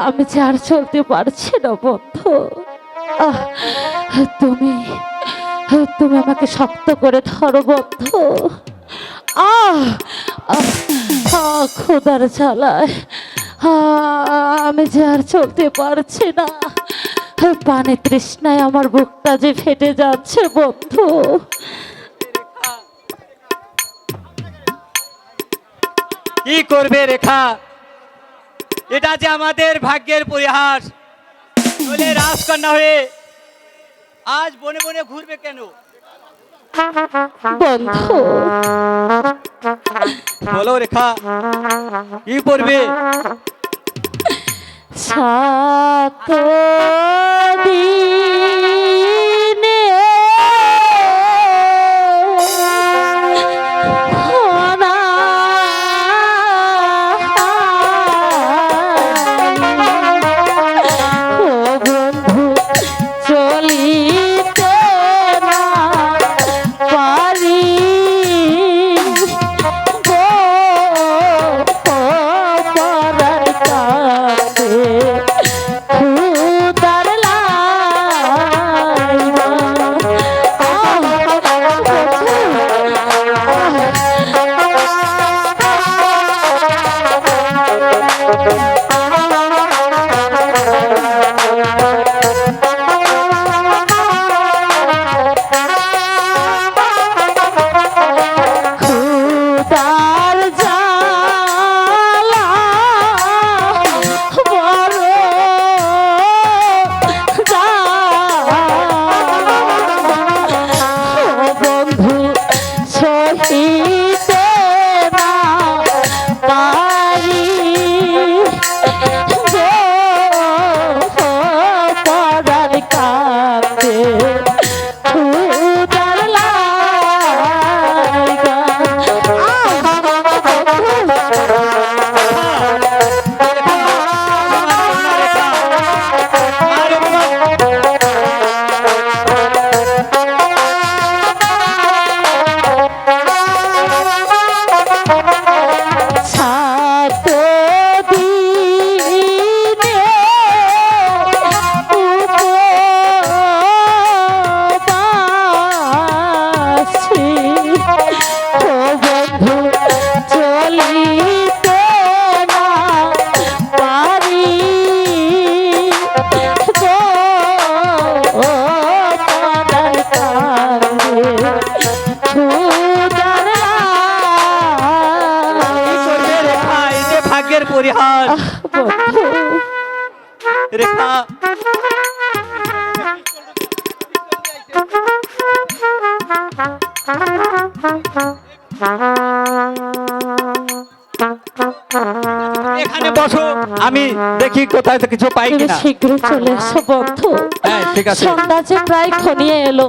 আমি যে আর চলতে পারছি না বন্ধু। আহ, তুমি তুমি আমাকে শক্ত করে ধরো বন্ধু। আহ আহ, খোদার জ্বালায় আমি যে আর চলতে পারছি না। পানি তৃষ্ণায় আমার বুকটা যে ফেটে যাচ্ছে বন্ধু। কি করবে রেখা, এটা যে আমাদের ভাগ্যের পরিহাস। নইলে রাজকন্যা হয়ে আজ বনে বনে ঘুরবে কেন? বন্ধু বলো রেখা, কি করবে? সাত দিনে খনা ও বন্ধু চলিতে না পারি গো পরার কাছে খুদার লাইগা। খুদার জ্বালা বড় ও বন্ধু সহিতে না পারি গো পরার কাছে খুদার লাইগা। সাত দিনে উপবাসী ও বন্ধু চলিতে না পারি গো পরার কাছে খুদার কি করবে রেখা, এই যে ভাগ্যের পরিহাস। বন্ধু রেখা, এখানে বসো, আমি দেখি কোথায় তো কিছু পাই তুমি কিনা। শীঘ্র চলে এসো বন্ধু। হ্যাঁ, ঠিক আছে। সন্ধ্যা যে প্রায় ঘনিয়ে এলো।